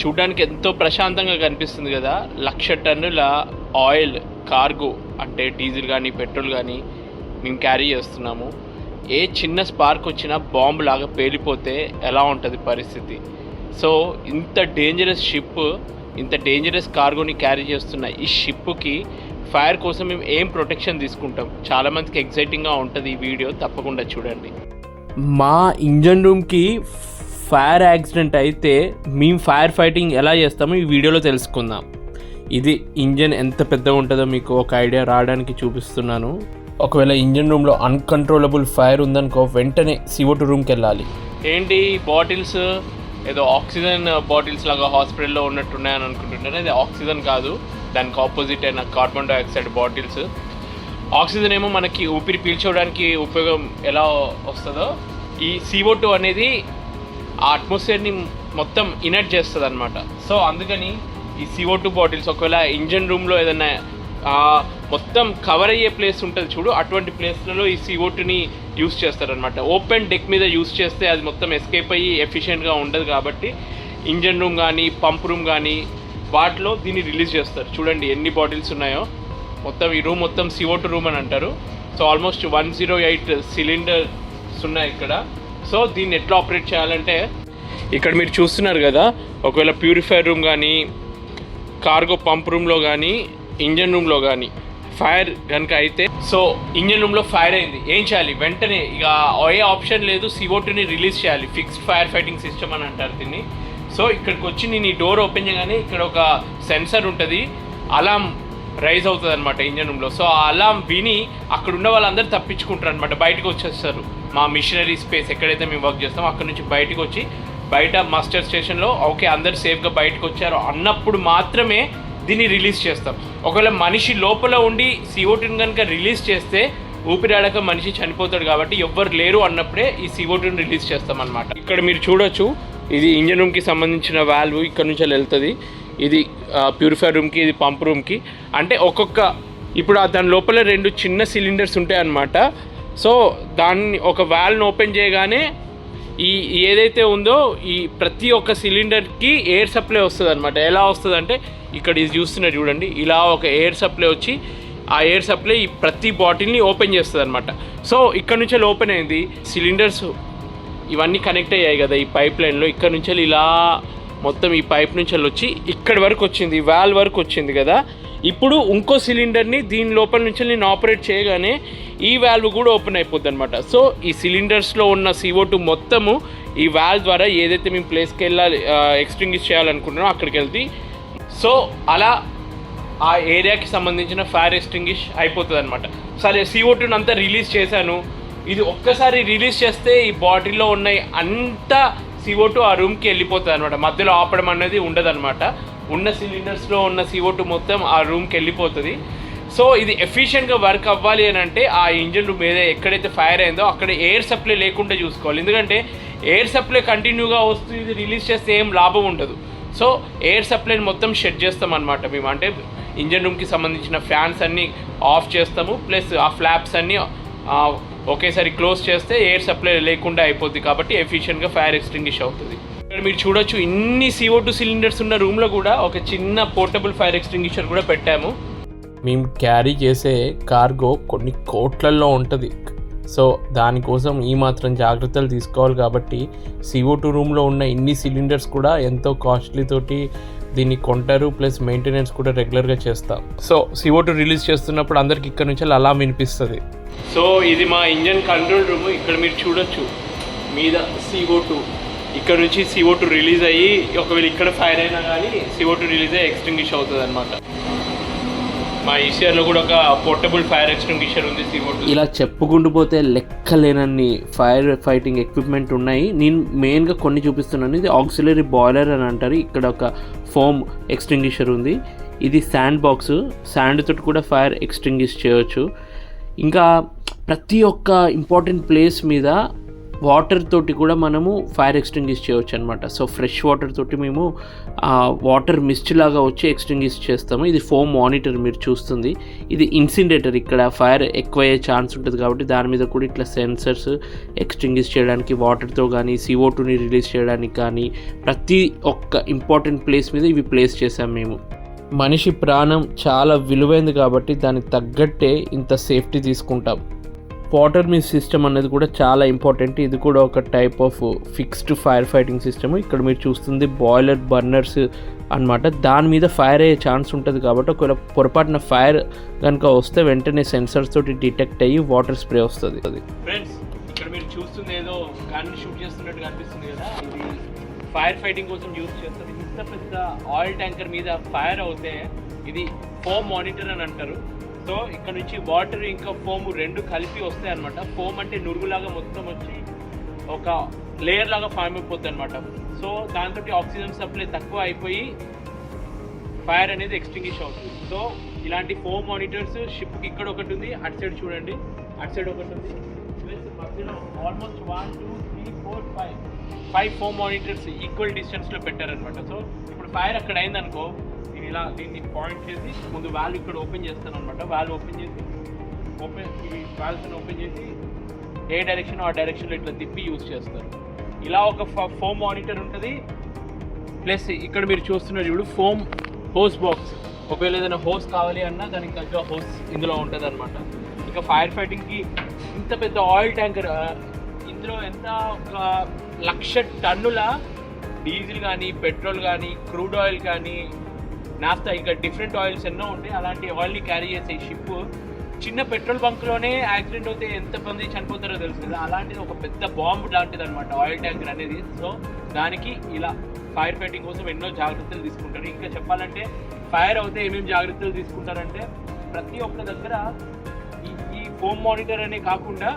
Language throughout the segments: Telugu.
చూడడానికి ఎంతో ప్రశాంతంగా కనిపిస్తుంది కదా. 1,00,000 టన్నుల ఆయిల్ కార్గో అంటే డీజిల్ కానీ పెట్రోల్ కానీ మేము క్యారీ చేస్తున్నాము. ఏ చిన్న స్పార్క్ వచ్చినా బాంబు లాగా పేలిపోతే ఎలా ఉంటుంది పరిస్థితి. సో ఇంత డేంజరస్ షిప్, ఇంత డేంజరస్ కార్గోని క్యారీ చేస్తున్న ఈ షిప్కి ఫైర్ కోసం మేము ఏం ప్రొటెక్షన్ తీసుకుంటాం, చాలామందికి ఎగ్జైటింగ్గా ఉంటుంది. ఈ వీడియో తప్పకుండా చూడండి. మా ఇంజన్ రూమ్కి ఫైర్ యాక్సిడెంట్ అయితే మేము ఫైర్ ఫైటింగ్ ఎలా చేస్తామో ఈ వీడియోలో తెలుసుకుందాం. ఇది ఇంజన్ ఎంత పెద్దగా ఉంటుందో మీకు ఒక ఐడియా రావడానికి చూపిస్తున్నాను. ఒకవేళ ఇంజన్ రూమ్లో అన్కంట్రోలబుల్ ఫైర్ ఉందనుకో వెంటనే CO2 రూమ్కి వెళ్ళాలి. ఏంటి బాటిల్స్ ఏదో ఆక్సిజన్ బాటిల్స్ లాగా హాస్పిటల్లో ఉన్నట్టున్నాయని అనుకుంటున్నాను. అది ఆక్సిజన్ కాదు, దానికి ఆపోజిట్ అయిన కార్బన్ డైఆక్సైడ్ బాటిల్స్. ఆక్సిజన్ ఏమో మనకి ఊపిరి పీల్చుకోవడానికి ఉపయోగం ఎలా వస్తుందో, ఈ CO2 అనేది ఆ అట్మాస్ఫియర్ని మొత్తం ఇనర్ట్ చేస్తుంది అనమాట. సో అందుకని ఈ CO2 బాటిల్స్ ఒకవేళ ఇంజన్ రూమ్లో ఏదైనా మొత్తం కవర్ అయ్యే ప్లేస్ ఉంటుంది చూడు, అటువంటి ప్లేస్లలో ఈ CO2ని యూస్ చేస్తారనమాట. ఓపెన్ డెక్ మీద యూస్ చేస్తే అది మొత్తం ఎస్కేప్ అయ్యి ఎఫిషియెంట్గా ఉండదు. కాబట్టి ఇంజన్ రూమ్ కానీ పంప్ రూమ్ కానీ వాటిలో దీన్ని రిలీజ్ చేస్తారు. చూడండి ఎన్ని బాటిల్స్ ఉన్నాయో. మొత్తం ఈ రూమ్ మొత్తం CO2 రూమ్ అని అంటారు. సో ఆల్మోస్ట్ 108 సిలిండర్స్ ఉన్నాయి ఇక్కడ. సో దీన్ని ఎట్లా ఆపరేట్ చేయాలంటే ఇక్కడ మీరు చూస్తున్నారు కదా, ఒకవేళ ప్యూరిఫైర్ రూమ్ కానీ కార్గో పంప్ రూమ్లో కానీ ఇంజన్ రూమ్లో కానీ ఫైర్ కనుక అయితే, సో ఇంజన్ రూమ్లో ఫైర్ అయింది, ఏం చేయాలి? వెంటనే ఇక ఏ ఆప్షన్ లేదు, CO2ని రిలీజ్ చేయాలి. ఫిక్స్డ్ ఫైర్ ఫైటింగ్ సిస్టమ్ అని అంటారు దీన్ని. సో ఇక్కడికి వచ్చి నేను ఈ డోర్ ఓపెన్ చేయగానే ఇక్కడ ఒక సెన్సర్ ఉంటుంది, అలాం రైజ్ అవుతుంది అనమాట ఇంజన్ రూమ్లో. సో ఆ అలాం విని అక్కడ ఉన్న వాళ్ళందరూ తప్పించుకుంటారు అనమాట, బయటకు వచ్చేస్తారు. మా మిషనరీ స్పేస్ ఎక్కడైతే మేము వర్క్ చేస్తామో అక్కడ నుంచి బయటకు వచ్చి బయట మస్టర్ స్టేషన్లో ఓకే అందరు సేఫ్గా బయటకు వచ్చారు అన్నప్పుడు మాత్రమే దీన్ని రిలీజ్ చేస్తాం. ఒకవేళ మనిషి లోపల ఉండి CO2ని కనుక రిలీజ్ చేస్తే ఊపిరాడక మనిషి చనిపోతాడు. కాబట్టి ఎవ్వరు లేరు అన్నప్పుడే ఈ CO2ని రిలీజ్ చేస్తాం అనమాట. ఇక్కడ మీరు చూడొచ్చు, ఇది ఇంజన్ రూమ్కి సంబంధించిన వాల్వ్ ఇక్కడ నుంచి వెళ్తుంది. ఇది ప్యూరిఫైర్ రూమ్కి, ఇది పంప్ రూమ్కి. అంటే ఇప్పుడు దాని లోపల 2 చిన్న సిలిండర్స్ ఉంటాయి అన్నమాట. సో దాన్ని ఒక వాల్వ్ని ఓపెన్ చేయగానే ఈ ఏదైతే ఉందో ఈ ప్రతి ఒక్క సిలిండర్కి ఎయిర్ సప్లై వస్తుంది అనమాట. ఎలా వస్తుంది అంటే ఇక్కడ ఇది చూస్తున్నారు చూడండి, ఇలా ఒక ఎయిర్ సప్లై వచ్చి ఆ ఎయిర్ సప్లై ఈ ప్రతి బాటిల్ని ఓపెన్ చేస్తుంది అనమాట. సో ఇక్కడ నుంచి ఓపెన్ అయింది, సిలిండర్స్ ఇవన్నీ కనెక్ట్ అయ్యాయి కదా ఈ పైప్ లైన్లో. ఇక్కడ నుంచి ఇలా మొత్తం ఈ పైప్ నుంచి వచ్చి ఇక్కడి వరకు వచ్చింది, ఈ వాల్వ్ వరకు వచ్చింది కదా. ఇప్పుడు ఇంకో సిలిండర్ని దీని లోపల నుంచి నేను ఆపరేట్ చేయగానే ఈ వాల్వ్ కూడా ఓపెన్ అయిపోద్ది అనమాట. సో ఈ సిలిండర్స్లో ఉన్న CO2 మొత్తము ఈ వాల్వ్ ద్వారా ఏదైతే మేము ప్లేస్కి వెళ్ళాలి ఎక్స్టింగ్విష్ చేయాలనుకుంటున్నామో అక్కడికి వెళ్తే, సో అలా ఆ ఏరియాకి సంబంధించిన ఫైర్ ఎక్స్టింగ్విష్ అయిపోతుంది అనమాట. సరే CO2ని అంతా రిలీజ్ చేశాను, ఇది ఒక్కసారి రిలీజ్ చేస్తే ఈ బాటిల్లో ఉన్న అంతా CO2 ఆ రూమ్కి వెళ్ళిపోతుంది అనమాట. మధ్యలో ఆపడం అనేది ఉండదన్నమాట. ఉన్న సిలిండర్స్లో ఉన్న CO2 మొత్తం ఆ రూమ్కి వెళ్ళిపోతుంది. సో ఇది ఎఫిషియెంట్గా వర్క్ అవ్వాలి అని అంటే ఆ ఇంజన్ రూమ్ ఎక్కడైతే ఫైర్ అయిందో అక్కడ ఎయిర్ సప్లై లేకుండా చూసుకోవాలి. ఎందుకంటే ఎయిర్ సప్లై కంటిన్యూగా వస్తూ ఇది రిలీజ్ చేస్తే ఏం లాభం ఉండదు. సో ఎయిర్ సప్లైని మొత్తం షెడ్ చేస్తాం అనమాట మేము. అంటే ఇంజన్ రూమ్కి సంబంధించిన ఫ్యాన్స్ అన్నీ ఆఫ్ చేస్తాము, ప్లస్ ఆ ఫ్లాప్స్ అన్నీ ఒకేసారి క్లోజ్ చేస్తే ఎయిర్ సప్లై లేకుండా అయిపోద్ది. కాబట్టి ఎఫిషియెంట్గా ఫైర్ ఎక్స్టింగ్విష్ అవుతుంది. ఇక్కడ మీరు చూడొచ్చు, ఇన్ని CO2 సిలిండర్స్ ఉన్న రూమ్లో కూడా ఒక చిన్న పోర్టబుల్ ఫైర్ ఎక్స్టింగ్విషర్ కూడా పెట్టాము. మేము క్యారీ చేసే కార్గో కొన్ని కోట్లల్లో ఉంటుంది. సో దానికోసం ఈ మాత్రం జాగ్రత్తలు తీసుకోవాలి. కాబట్టి CO2 రూమ్లో ఉన్న ఇన్ని సిలిండర్స్ కూడా ఎంతో కాస్ట్లీ తోటి దీన్ని కొంటారు, ప్లస్ మెయింటెనెన్స్ కూడా రెగ్యులర్గా చేస్తాం. సో CO2 రిలీజ్ చేస్తున్నప్పుడు అందరికి ఇక్కడ నుంచి అలా వినిపిస్తుంది. సో ఇది మా ఇంజన్ కంట్రోల్ రూమ్. ఇక్కడ మీరు చూడొచ్చు మీద CO2, ఇక్కడ నుంచి CO2 రిలీజ్ అయ్యి ఒకవేళ ఇక్కడ ఫైర్ అయినా కానీ CO2 రిలీజ్ అయ్యి ఎక్స్టింగ్విష్ అవుతుంది అనమాట. మా ఈసీఆర్లో కూడా ఒక పోర్టబుల్ ఫైర్ ఎక్స్టింగ్విషర్ ఉంది CO2. ఇలా చెప్పుకుంటూ పోతే లెక్కలేనన్ని ఫైర్ ఫైటింగ్ ఎక్విప్మెంట్ ఉన్నాయి. నేను మెయిన్గా కొన్ని చూపిస్తున్నాను. ఇది ఆక్సిలరీ బాయిలర్ అని అంటారు. ఇక్కడ ఒక ఫోమ్ ఎక్స్టింగ్విషర్ ఉంది. ఇది శాండ్ బాక్స్, శాండ్ తోటి కూడా ఫైర్ ఎక్స్టింగ్విష్ చేయవచ్చు. ఇంకా ప్రతి ఒక్క ఇంపార్టెంట్ ప్లేస్ మీద వాటర్ తోటి కూడా మనము ఫైర్ ఎక్స్టింగ్విష్ చేయవచ్చు అనమాట. సో ఫ్రెష్ వాటర్ తోటి మేము వాటర్ మిస్ట్ లాగా వచ్చి ఎక్స్టింగ్విష్ చేస్తాము. ఇది ఫోమ్ మానిటర్ మీరు చూస్తుంది, ఇది ఇన్సినరేటర్. ఇక్కడ ఫైర్ ఎక్కువ అయ్యే ఛాన్స్ ఉంటుంది కాబట్టి దాని మీద కూడా ఇట్లా సెన్సర్స్ ఎక్స్టింగ్విష్ చేయడానికి, వాటర్తో కానీ CO2ని రిలీజ్ చేయడానికి కానీ ప్రతి ఒక్క ఇంపార్టెంట్ ప్లేస్ మీద ఇవి ప్లేస్ చేసాం మేము. మనిషి ప్రాణం చాలా విలువైంది కాబట్టి దానికి తగ్గట్టే ఇంత సేఫ్టీ తీసుకుంటాం. వాటర్ మిస్ట్ సిస్టమ్ అనేది కూడా చాలా ఇంపార్టెంట్. ఇది కూడా ఒక type of fixed fire fighting system. ఇక్కడ మీరు చూస్తుంది బాయిలర్ బర్నర్స్ అనమాట. దాని మీద ఫైర్ అయ్యే ఛాన్స్ ఉంటుంది కాబట్టి ఒకవేళ పొరపాటున ఫైర్ కనుక వస్తే వెంటనే సెన్సర్స్ తోటి డిటెక్ట్ అయ్యి వాటర్ స్ప్రే వస్తుంది. ఫ్రెండ్స్, ఇక్కడ మీరు చూస్తుంది ఏదో గన్ షూట్ చేస్తున్నట్టు కనిపిస్తుంది కదా, ఇది ఫైర్ ఫైటింగ్ కోసం యూజ్ చేస్తుంది. ఇంత పెద్ద ఆయిల్ ట్యాంకర్ మీద ఫైర్ అవుతే ఇది ఫోమ్ మానిటర్ అని అంటారు. సో ఇక్కడ నుంచి వాటర్ ఇంకా ఫోమ్ రెండు కలిపి వస్తాయి అనమాట. ఫోమ్ అంటే నురుగులాగా మొత్తం వచ్చి ఒక లేయర్ లాగా ఫామ్ అయిపోతుంది అనమాట. సో దాంతో ఆక్సిజన్ సప్లై తక్కువ అయిపోయి ఫైర్ అనేది ఎక్స్టింగ్విష్ అవుతుంది. సో ఇలాంటి ఫోమ్ మానిటర్స్ షిప్కి ఇక్కడ ఒకటి ఉంది, అటు సైడ్ చూడండి, అటు సైడ్ ఒకటి ఉంది. మధ్యలో ఆల్మోస్ట్ 1 2 3 4 5 ఫోమ్ మానిటర్స్ ఈక్వల్ డిస్టెన్స్లో పెట్టారనమాట. సో ఇప్పుడు ఫైర్ అక్కడ అయిందనుకో, ఇలా దీన్ని పాయింట్ చేసి ముందు వాల్వ్ ఇక్కడ ఓపెన్ చేస్తాను అనమాట. వాల్వ్ ఓపెన్ చేసి ఈ వాల్వ్ని ఓపెన్ చేసి ఏ డైరెక్షన్ ఆ డైరెక్షన్లో ఇట్లా తిప్పి యూజ్ చేస్తారు. ఇలా ఒక ఫోమ్ మానిటర్ ఉంటుంది. ప్లస్ ఇక్కడ మీరు చూస్తున్నారు ఇప్పుడు ఫోమ్ హోస్ బాక్స్. ఒకవేళ ఏదైనా హోస్ కావాలి అన్నా దానికి తగ్గ హోస్ ఇందులో ఉంటుంది అనమాట. ఇంకా ఫైర్ ఫైటింగ్కి ఇంత పెద్ద ఆయిల్ ట్యాంకర్, ఇందులో ఎంత ఒక 1,00,000 టన్నుల డీజిల్ కానీ, పెట్రోల్ కానీ, క్రూడ్ ఆయిల్ కానీ, నాఫ్తా, ఇంకా డిఫరెంట్ ఆయిల్స్ ఎన్నో ఉంటాయి. అలాంటి ఆయిల్ని క్యారీ చేసే షిప్ చిన్న పెట్రోల్ బంక్లోనే యాక్సిడెంట్ అయితే ఎంతమంది చనిపోతారో తెలుసు కదా, అలాంటిది ఒక పెద్ద బాంబు లాంటిది అనమాట ఆయిల్ ట్యాంకర్ అనేది. సో దానికి ఇలా ఫైర్ ఫైటింగ్ కోసం ఎన్నో జాగ్రత్తలు తీసుకుంటారు. ఇంకా చెప్పాలంటే ఫైర్ అవుతే ఏమేమి జాగ్రత్తలు తీసుకుంటారంటే, ప్రతి ఒక్క దగ్గర ఈ ఫోమ్ మానిటర్ అనే కాకుండా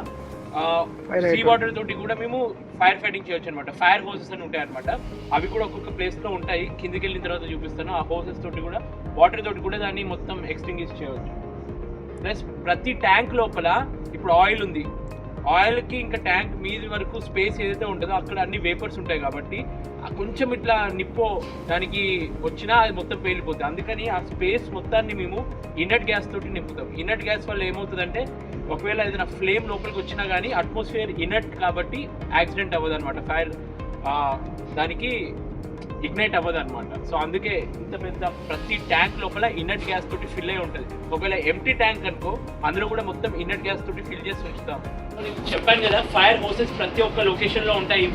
సీ వాటర్ తోటి కూడా మేము ఫైర్ ఫైటింగ్ చేయొచ్చు అనమాట. ఫైర్ హోసెస్ అని ఉంటాయి అనమాట. అవి కూడా ఒక్కొక్క ప్లేస్లో ఉంటాయి, కిందికి వెళ్ళిన తర్వాత చూపిస్తాను. ఆ హోసెస్ తోటి కూడా, వాటర్ తోటి కూడా దాన్ని మొత్తం ఎక్స్టింగ్విష్ చేయవచ్చు. ప్లస్ ప్రతి ట్యాంక్ లోపల ఇప్పుడు ఆయిల్ ఉంది, ఆయిల్కి ఇంకా ట్యాంక్ మీద వరకు స్పేస్ ఏదైతే ఉంటుందో అక్కడ అన్ని వేపర్స్ ఉంటాయి కాబట్టి కొంచెం ఇట్లా నిప్పో దానికి వచ్చినా అది మొత్తం పేలిపోతుంది. అందుకని ఆ స్పేస్ మొత్తాన్ని మేము ఇనర్ట్ గ్యాస్ తోటి నింపుతాం. ఇనర్ట్ గ్యాస్ వల్ల ఏమవుతుందంటే ఒకవేళ ఏదైనా ఫ్లేమ్ లోపలికి వచ్చినా కానీ అట్మాస్ఫియర్ ఇనర్ట్ కాబట్టి యాక్సిడెంట్ అవ్వదు అనమాట, ఫైర్ దానికి ఇగ్నైట్ అవ్వదు అనమాట. సో అందుకే ఇంత పెద్ద ప్రతి ట్యాంక్ లోపల ఇనర్ట్ గ్యాస్ తోటి ఫిల్ అయి ఉంటుంది. ఒకవేళ ఎంప్టీ ట్యాంక్ అనుకో అందులో కూడా మొత్తం ఇనర్ట్ గ్యాస్ తోటి ఫిల్ చేసి ఉంచుతాం. చెప్పాను కదా, ఫైర్ హోసెస్ ప్రతి ఒక్క లొకేషన్లో ఉంటాయి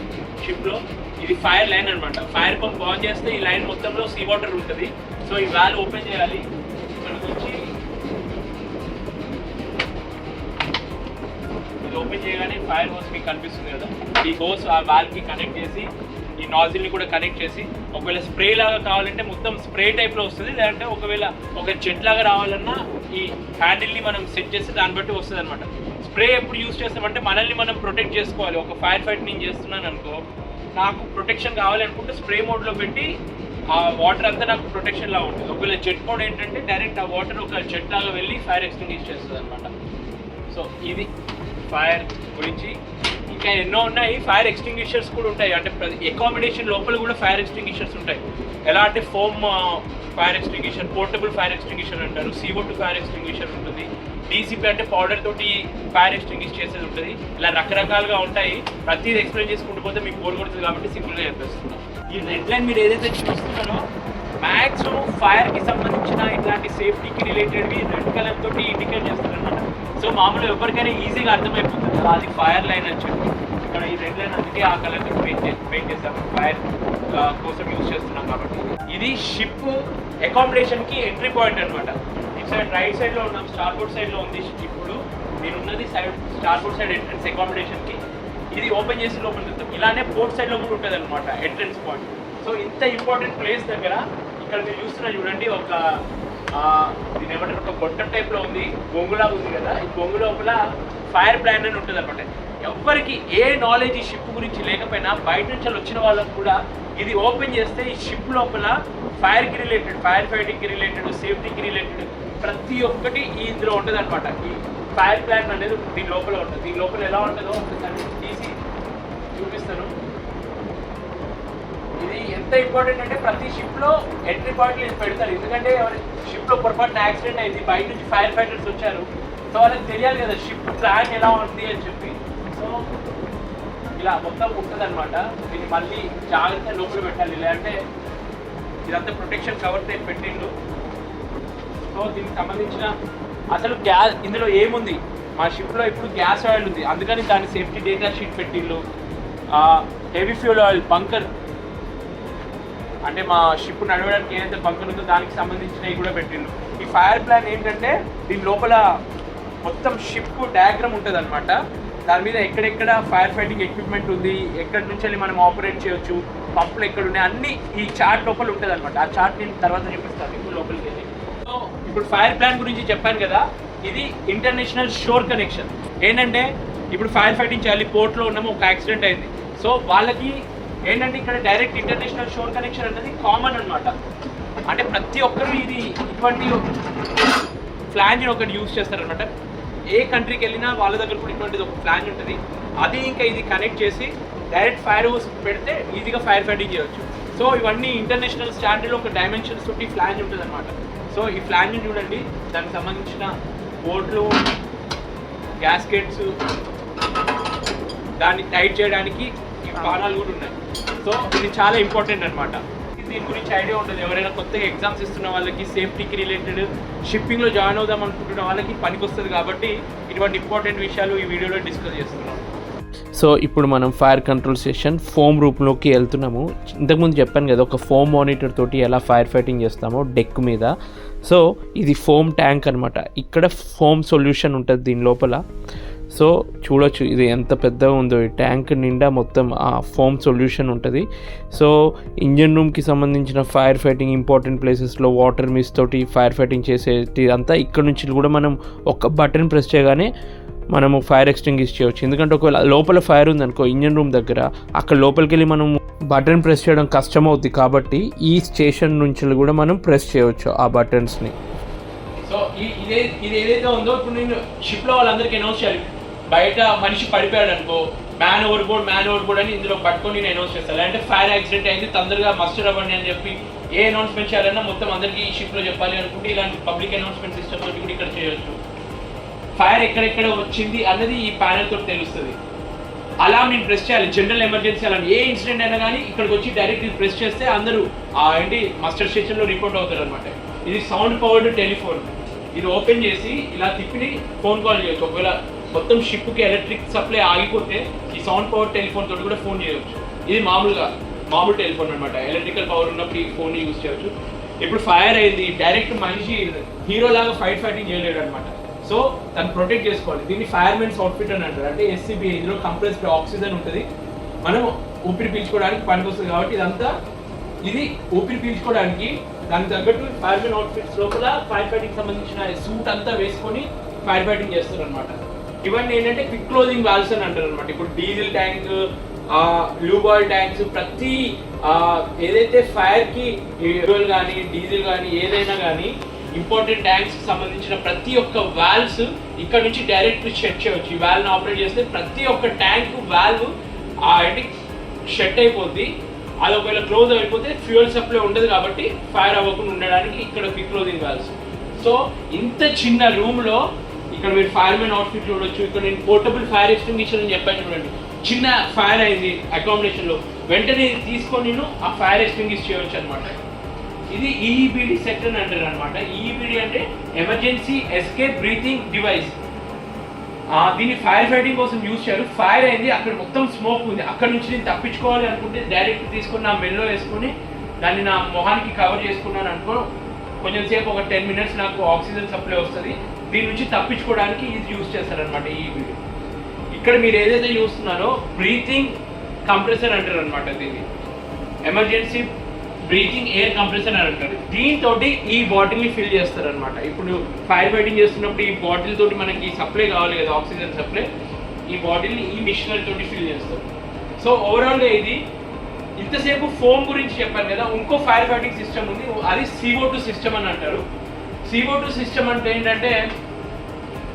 షిప్లో. ఇది ఫైర్ లైన్ అనమాట. ఫైర్ పంప్ ఆన్ చేస్తే ఈ లైన్ మొత్తంలో సీ వాటర్ ఉంటుంది. సో ఈ వాల్వ్ ఓపెన్ చేయాలి. మనకు వచ్చి ఇది ఓపెన్ చేయగానే ఫైర్ హోస్ మీకు కనిపిస్తుంది కదా, ఈ హోస్ ఆ వాల్వ్కి కనెక్ట్ చేసి ఈ నాజిల్ని కూడా కనెక్ట్ చేసి, ఒకవేళ స్ప్రే లాగా కావాలంటే మొత్తం స్ప్రే టైప్లో వస్తుంది, లేదంటే ఒకవేళ ఒక జెట్ లాగా రావాలన్నా ఈ హ్యాండిల్ని మనం సెట్ చేస్తే దాన్ని బట్టి వస్తుంది అనమాట. స్ప్రే ఎప్పుడు యూజ్ చేస్తామంటే మనల్ని మనం ప్రొటెక్ట్ చేసుకోవాలి. ఒక ఫైర్ ఫైట్ నేను చేస్తున్నాను అనుకో, నాకు ప్రొటెక్షన్ కావాలి అనుకుంటే స్ప్రే మోడ్లో పెట్టి ఆ వాటర్ అంతా నాకు ప్రొటెక్షన్ లాగా ఉంటుంది. ఒకవేళ జెట్ మోడ్ ఏంటంటే డైరెక్ట్ ఆ వాటర్ ఒక జెట్ లాగా వెళ్ళి ఫైర్ ఎక్స్టింగ్విష్ చేస్తుంది అనమాట. సో ఇది ఫైర్ గురించి. ఇంకా ఎన్నో ఉన్నాయి. ఫైర్ ఎక్స్టింగ్విషర్స్ కూడా ఉంటాయి, అంటే అకామిడేషన్ లోపల కూడా ఫైర్ ఎక్స్టింగ్విషర్స్ ఉంటాయి. ఎలా అంటే foam fire extinguisher, portable fire extinguisher అంటారు, CO2 ఫైర్ ఎక్స్టింగ్విషర్ ఉంటుంది, DCP అంటే పౌడర్ తోటి ఫైర్ ఎక్స్టింగ్విష్ చేసేది ఉంటుంది. ఇలా రకరకాలుగా ఉంటాయి. ప్రతిదీ ఎక్స్ప్లెయిన్ చేసుకుంటూ పోతే మీకు బోర్ కొడుతుంది కాబట్టి సింపుల్గా చెప్పేస్తున్నాం. ఈ రెడ్ లైన్ మీరు ఏదైతే చూస్తున్నారో మ్యాక్సిమం ఫైర్కి సంబంధించిన ఇట్లాంటి సేఫ్టీకి రిలేటెడ్వి రెడ్ కలర్ తోటి ఇండికేట్ చేస్తారనమాట. సో మామూలుగా ఎవరికైనా ఈజీగా అర్థమైపోతుంది కదా అది ఫైర్ లైన్ అని చెప్పి. ఇక్కడ ఈ రెడ్ లైన్ అందుకే ఆ కలర్ తోటి పెయింట్ చేస్తాము, ఫైర్ కోసం యూజ్ చేస్తున్నాం కాబట్టి. ఇది షిప్ అకామిడేషన్కి ఎంట్రీ పాయింట్ అనమాట. ఇటు సైడ్ రైట్ సైడ్లో ఉన్నాం, స్టార్బోర్డ్ సైడ్లో ఉంది. ఇప్పుడు నేనున్నది స్టార్బోర్డ్ సైడ్ ఎంట్రన్స్ అకామిడేషన్కి. ఇది ఓపెన్ చేసి లోపలికి వెళ్తాం. ఇలానే పోర్ట్ సైడ్లో కూడా ఉంటుంది అనమాట ఎంట్రన్స్ పాయింట్. సో ఇంత ఇంపార్టెంట్ ప్లేస్ దగ్గర ఇక్కడ మీరు చూస్తున్నా చూడండి, ఒక దీని ఏమంటారు, ఒక గొట్టం టైప్లో ఉంది, బొంగులా ఉంది కదా. ఈ బొంగు లోపల ఫైర్ ప్లాన్ అని ఉంటుంది అనమాట. ఎవరికి ఏ నాలెడ్జ్ ఈ షిప్ గురించి లేకపోయినా బయట నుంచి వచ్చిన వాళ్ళకు కూడా ఇది ఓపెన్ చేస్తే ఈ షిప్ లోపల ఫైర్కి రిలేటెడ్, ఫైర్ ఫైటింగ్కి రిలేటెడ్, సేఫ్టీకి రిలేటెడ్ ప్రతి ఒక్కటి ఇందులో ఉంటుంది అనమాట. ఈ ఫైర్ ప్లాన్ అనేది దీని లోపల ఉంటుంది. దీని లోపల ఎలా ఉంటుందో ఒకసారి తీసి చూపిస్తాను. ఇది ఎంత ఇంపార్టెంట్ అంటే ప్రతి షిప్లో ఎంట్రీ పాయింట్లు ఇది పెడతారు. ఎందుకంటే షిప్లో పొరపాటున యాక్సిడెంట్ అయింది, బయట నుంచి ఫైర్ ఫైటర్స్ వచ్చారు, సో వాళ్ళకి తెలియాలి కదా షిప్ ప్లాన్ ఎలా ఉంది అని చెప్పి. సో ఇలా మొత్తం ఉంటుంది అనమాట. దీన్ని మళ్ళీ జాగ్రత్త లోపల పెట్టాలి, లేదంటే ఇదంతా ప్రొటెక్షన్ కవర్ పెట్టిండు. సో దీనికి సంబంధించిన అసలు గ్యాస్ ఇందులో ఏముంది, మా షిప్లో ఇప్పుడు గ్యాస్ ఆయిల్ ఉంది, అందుకని దాని సేఫ్టీ డేటా షీట్ పెట్టిండు. హెవీ ఫ్యూల్ ఆయిల్ బంకర్, అంటే మా షిప్ నడవడానికి ఏదైతే బంకర్ ఉందో దానికి సంబంధించినవి కూడా పెట్టిండు. ఈ ఫైర్ ప్లాన్ ఏంటంటే దీని లోపల మొత్తం షిప్ డయాగ్రామ్ ఉంటుంది అనమాట. దాని మీద ఎక్కడెక్కడ ఫైర్ ఫైటింగ్ ఎక్విప్మెంట్ ఉంది, ఎక్కడి నుంచి వెళ్ళి మనం ఆపరేట్ చేయొచ్చు, పంపులు ఎక్కడ ఉన్నాయి, అన్నీ ఈ చార్ట్ లోపల ఉంటుంది అనమాట. ఆ చార్ట్ నేను తర్వాత చూపిస్తాను ఇప్పుడు లోపలికి వెళ్ళి. సో ఇప్పుడు ఫైర్ ప్లాన్ గురించి చెప్పాను కదా, ఇది ఇంటర్నేషనల్ షోర్ కనెక్షన్. ఏంటంటే ఇప్పుడు ఫైర్ ఫైటింగ్ చేయాలి, పోర్ట్లో ఉన్నాము, ఒక యాక్సిడెంట్ అయింది, సో వాళ్ళకి ఏంటంటే ఇక్కడ డైరెక్ట్ ఇంటర్నేషనల్ షోర్ కనెక్షన్ అనేది కామన్ అనమాట. అంటే ప్రతి ఒక్కరు ఇది ఇటువంటి ఫ్లాంజ్ ఒకటి యూజ్ చేస్తారనమాట. ఏ కంట్రీకి వెళ్ళినా వాళ్ళ దగ్గర కూడా ఇటువంటిది ఒక ఫ్లాంజ్ ఉంటుంది. అది ఇంకా ఇది కనెక్ట్ చేసి డైరెక్ట్ ఫైర్ హోస్ పెడితే ఈజీగా ఫైర్ ఫైటింగ్ చేయవచ్చు. సో ఇవన్నీ ఇంటర్నేషనల్ స్టాండర్డ్లో ఒక డైమెన్షన్స్ తోటి ఫ్లాంజ్ ఉంటుంది అనమాట. సో ఈ ఫ్లాంజ్ చూడండి, దానికి సంబంధించిన బోర్డులు, గ్యాస్కెట్స్, దాన్ని టైట్ చేయడానికి ఈ పానాలు కూడా ఉన్నాయి. సో ఇది చాలా ఇంపార్టెంట్ అనమాట. దీని గురించి ఐడియా ఉంటుంది, ఎవరైనా కొత్తగా ఎగ్జామ్స్ ఇస్తున్న వాళ్ళకి, సేఫ్టీకి రిలేటెడ్, షిప్పింగ్లో జాయిన్ అవుదాం అనుకుంటున్న వాళ్ళకి పనికి వస్తుంది. కాబట్టి ఇటువంటి ఇంపార్టెంట్ విషయాలు ఈ వీడియోలో డిస్కస్ చేస్తున్నాం. సో ఇప్పుడు మనం ఫైర్ కంట్రోల్ స్టేషన్ ఫోమ్ రూమ్లోకి వెళ్తున్నాము. ఇంతకుముందు చెప్పాను కదా, ఒక ఫోమ్ మానిటర్ తోటి ఎలా ఫైర్ ఫైటింగ్ చేస్తామో డెక్ మీద. సో ఇది ఫోమ్ ట్యాంక్ అనమాట. ఇక్కడ ఫోమ్ సొల్యూషన్ ఉంటుంది దీని లోపల. సో చూడొచ్చు ఇది ఎంత పెద్దగా ఉందో. ఈ ట్యాంక్ నిండా మొత్తం ఆ ఫోమ్ సొల్యూషన్ ఉంటుంది. సో ఇంజన్ రూమ్కి సంబంధించిన ఫైర్ ఫైటింగ్ ఇంపార్టెంట్ ప్లేసెస్లో వాటర్ మిస్ తోటి ఫైర్ ఫైటింగ్ చేసేది అంతా ఇక్కడ నుంచి కూడా మనం ఒక బటన్ ప్రెస్ చేయగానే మనము ఫైర్ ఎక్స్టింగ్విష్ చేయవచ్చు. ఎందుకంటే ఒకవేళ లోపల ఫైర్ ఉందనుకో ఇంజన్ రూమ్ దగ్గర, అక్కడ లోపలికి వెళ్ళి మనం బటన్ ప్రెస్ చేయడం కష్టం అవుతుంది. కాబట్టి ఈ స్టేషన్ నుంచి కూడా మనం ప్రెస్ చేయవచ్చు ఆ బటన్స్ని. సో ఇది ఏదైతే ఉందో ఇప్పుడు నేను షిప్లో వాళ్ళందరికీ అనౌన్స్ చేయాలి. బయట మనిషి పడిపోయాడు అనుకో, మ్యాన్ ఓవర్ బోర్డ్ అని ఇందులో పట్టుకొని నేను అనౌన్స్ చేస్తాను. అంటే ఫైర్ యాక్సిడెంట్ అయింది, తొందరగా మస్టర్ అవ్వండి అని చెప్పి ఏ అనౌన్స్మెంట్ చేయాలన్నా మొత్తం అందరికీ ఈ షిప్లో చెప్పాలి అనుకుంటే ఇలాంటి పబ్లిక్ అనౌన్స్మెంట్ సిస్టమ్ తోటి కూడా ఇక్కడ చేయొచ్చు. ఫైర్ ఎక్కడెక్కడ వచ్చింది అన్నది ఈ ప్యానెల్ తోటి తెలుస్తుంది. అలామ్ నేను ప్రెస్ చేయాలి, జనరల్ ఎమర్జెన్సీ అలామ్, ఏ ఇన్సిడెంట్ అయినా కానీ ఇక్కడికి వచ్చి డైరెక్ట్ ఇది ప్రెస్ చేస్తే అందరూ మస్టర్ స్టేషన్లో రిపోర్ట్ అవుతారు అనమాట. ఇది సౌండ్ పవర్డ్ టెలిఫోన్. ఇది ఓపెన్ చేసి ఇలా తిప్పి ఫోన్ కాల్ చేయొచ్చు. ఒకవేళ మొత్తం షిప్కి ఎలక్ట్రిక్ సప్లై ఆగిపోతే ఈ సౌండ్ పవర్ టెలిఫోన్ తోటి కూడా ఫోన్ చేయవచ్చు. ఇది మామూలు టెలిఫోన్ అనమాట. ఎలక్ట్రికల్ పవర్ ఉన్నప్పుడు ఈ ఫోన్ యూజ్ చేయవచ్చు. ఇప్పుడు ఫైర్ అయింది, డైరెక్ట్ మనిషి హీరో లాగా ఫైటింగ్ చేయలేడు అనమాట. సో తను ప్రొటెక్ట్ చేసుకోవాలి. దీన్ని ఫైర్మెన్స్ అవుట్ఫిట్ అని అంటారు. అంటే ఎస్సీబీ, ఇందులో కంప్రెస్డ్ ఆక్సిజన్ ఉంటుంది, మనం ఊపిరి పీల్చుకోవడానికి పనికొస్తుంది. కాబట్టి ఇది ఊపిరి పీల్చుకోవడానికి దానికి తగ్గట్టు ఫైర్మెన్ అవుట్ఫిట్స్ లోపల ఫైర్ ఫైటింగ్ సంబంధించిన సూట్ అంతా వేసుకొని ఫైర్ ఫైటింగ్ చేస్తారు అనమాట. ఇవన్నీ ఏంటంటే క్విక్ క్లోజింగ్ వాల్వ్స్ అని అంటారు అనమాట. ఇప్పుడు diesel tank, lube oil tanks, ప్రతి ఏదైతే ఫైర్కి ఫ్యూయల్ కానీ డీజిల్ కానీ ఏదైనా కానీ ఇంపార్టెంట్ ట్యాంక్స్కి సంబంధించిన ప్రతి ఒక్క వాల్వ్స్ ఇక్కడ నుంచి డైరెక్ట్ షట్ చేయవచ్చు. ఈ వాల్వ్ని ఆపరేట్ చేస్తే ప్రతి ఒక్క ట్యాంక్ వాల్వ్ షట్ అయిపోద్ది. అది ఒకవేళ క్లోజ్ అయిపోతే ఫ్యూయల్ సప్లై ఉండదు. కాబట్టి ఫైర్ అవ్వకుండా ఉండడానికి ఇక్కడ క్విక్ క్లోజింగ్ వాల్వ్స్. సో ఇంత చిన్న రూమ్లో ఇక్కడ మీరు ఫైర్మెన్ అవుట్ఫిట్ చూడొచ్చు. ఇక్కడ నేను పోర్టబుల్ ఫైర్ ఎక్స్టింగ్విషర్ అని చెప్పాను చూడండి. చిన్న ఫైర్ అయింది అకామిడేషన్లో, వెంటనే తీసుకొని నేను ఆ ఫైర్ ఎక్స్టింగ్విష్ చేయవచ్చు అనమాట. ఇది ఈఈబిడి సెట్ అని అంటారు అనమాట. ఈఈబిడి అంటే ఎమర్జెన్సీ ఎస్కేప్ బ్రీతింగ్ డివైస్. దీన్ని ఫైర్ ఫైటింగ్ కోసం యూజ్ చేయారు. ఫైర్ అయింది, అక్కడ మొత్తం స్మోక్ ఉంది, అక్కడ నుంచి నేను తప్పించుకోవాలి అనుకుంటే డైరెక్ట్ తీసుకొని నా మెల్లో వేసుకొని దాన్ని నా మొహానికి కవర్ చేసుకున్నాను అనుకో, కొంచెం సేపు ఒక 10 minutes నాకు ఆక్సిజన్ సప్లై వస్తుంది. దీని నుంచి తప్పించుకోవడానికి ఇది యూజ్ చేస్తారనమాట ఈ వీడియో. ఇక్కడ మీరు ఏదైతే చూస్తున్నారో బ్రీతింగ్ కంప్రెసర్ అంటారు అనమాట. దీన్ని ఎమర్జెన్సీ బ్రీతింగ్ ఎయిర్ కంప్రెసర్ అని అంటారు. దీంతో ఈ బాటిల్ని ఫిల్ చేస్తారనమాట. ఇప్పుడు ఫైర్ ఫైటింగ్ చేస్తున్నప్పుడు ఈ బాటిల్ తోటి మనకి సప్లై కావాలి కదా, ఆక్సిజన్ సప్లై, ఈ బాటిల్ని ఈ మిషనరీ తోటి ఫిల్ చేస్తారు. సో ఓవరాల్గా ఇది ఇంతసేపు ఫోమ్ గురించి చెప్పాను కదా, ఇంకో ఫైర్ ఫైటింగ్ సిస్టమ్ ఉంది, అది CO2 సిస్టమ్ అని అంటారు. CO2 సిస్టమ్ అంటే ఏంటంటే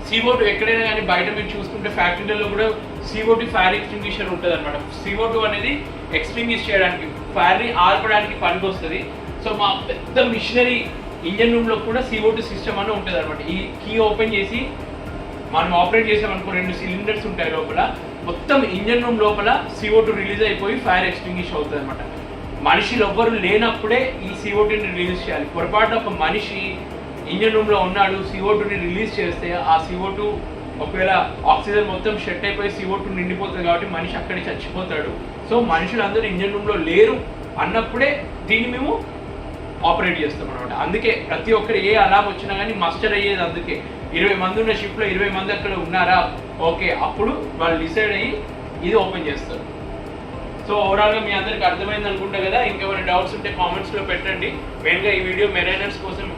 CO2 ఎక్కడైనా కానీ బయట మీరు చూసుకుంటే ఫ్యాక్టరీలలో కూడా CO2 ఫైర్ ఎక్స్టింగ్విషర్ ఉంటుంది అనమాట. CO2 అనేది ఎక్స్టింగ్విష్ చేయడానికి, ఫైర్ని ఆర్పడానికి పనికి వస్తుంది. సో మా పెద్ద మిషనరీ ఇంజన్ రూమ్లో కూడా CO2 సిస్టమ్ అని ఉంటుంది అనమాట. ఈ కీ ఓపెన్ చేసి మనం ఆపరేట్ చేసామనుకో 2 సిలిండర్స్ ఉంటాయి లోపల, మొత్తం ఇంజన్ రూమ్ లోపల CO2 రిలీజ్ అయిపోయి ఫైర్ ఎక్స్టింగ్విష్ అవుతుంది అనమాట. మనుషులు ఎవ్వరు లేనప్పుడే ఈ CO2ని రిలీజ్ చేయాలి. పొరపాటున ఒక మనిషి ఇంజన్ రూమ్లో ఉన్నాడు, CO2ని రిలీజ్ చేస్తే ఆ CO2 ఒకవేళ ఆక్సిజన్ మొత్తం షెట్ అయిపోయి CO2 నిండిపోతుంది కాబట్టి మనిషి అక్కడే చచ్చిపోతాడు. సో మనుషులందరూ ఇంజన్ రూమ్లో లేరు అన్నప్పుడే దీన్ని మేము ఆపరేట్ చేస్తాం అనమాట. అందుకే ప్రతి ఒక్కరు ఏ అలారం వచ్చినా కానీ మస్టర్ అయ్యేది అందుకే. 20 మంది ఉన్న షిప్లో 20 మంది అక్కడ ఉన్నారా, ఓకే, అప్పుడు వాళ్ళు డిసైడ్ అయ్యి ఇది ఓపెన్ చేస్తారు. సో ఓవరాల్గా మీ అందరికి అర్థమైంది అనుకుంటా కదా. ఇంకేమైనా డౌట్స్ ఉంటే కామెంట్స్లో పెట్టండి. మెయిన్గా ఈ వీడియో మెరైనర్స్ కోసం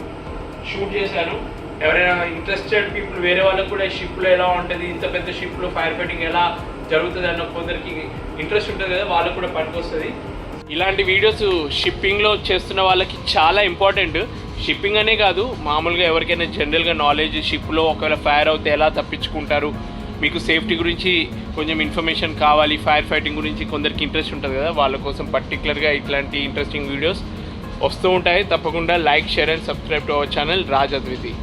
షూట్ చేశాను. ఎవరైనా ఇంట్రెస్టెడ్ పీపుల్ వేరే వాళ్ళకు కూడా షిప్లో ఎలా ఉంటుంది, ఇంత పెద్ద షిప్లో ఫైర్ ఫైటింగ్ ఎలా జరుగుతుంది అన్న కొందరికి ఇంట్రెస్ట్ ఉంటుంది కదా, వాళ్ళకు కూడా పనికొస్తుంది. ఇలాంటి వీడియోస్ షిప్పింగ్లో చేస్తున్న వాళ్ళకి చాలా ఇంపార్టెంట్. షిప్పింగ్ అనే కాదు, మామూలుగా ఎవరికైనా జనరల్గా నాలెడ్జ్, షిప్లో ఒకవేళ ఫైర్ అవుతే ఎలా తప్పించుకుంటారు, మీకు సేఫ్టీ గురించి కొంచెం ఇన్ఫర్మేషన్ కావాలి, ఫైర్ ఫైటింగ్ గురించి కొందరికి ఇంట్రెస్ట్ ఉంటుంది కదా, వాళ్ళ కోసం పర్టికులర్గా ఇట్లాంటి ఇంట్రెస్టింగ్ వీడియోస్ వస్తూ ఉంటాయి. తప్పకుండా like, share and subscribe to our channel Raj Adviti.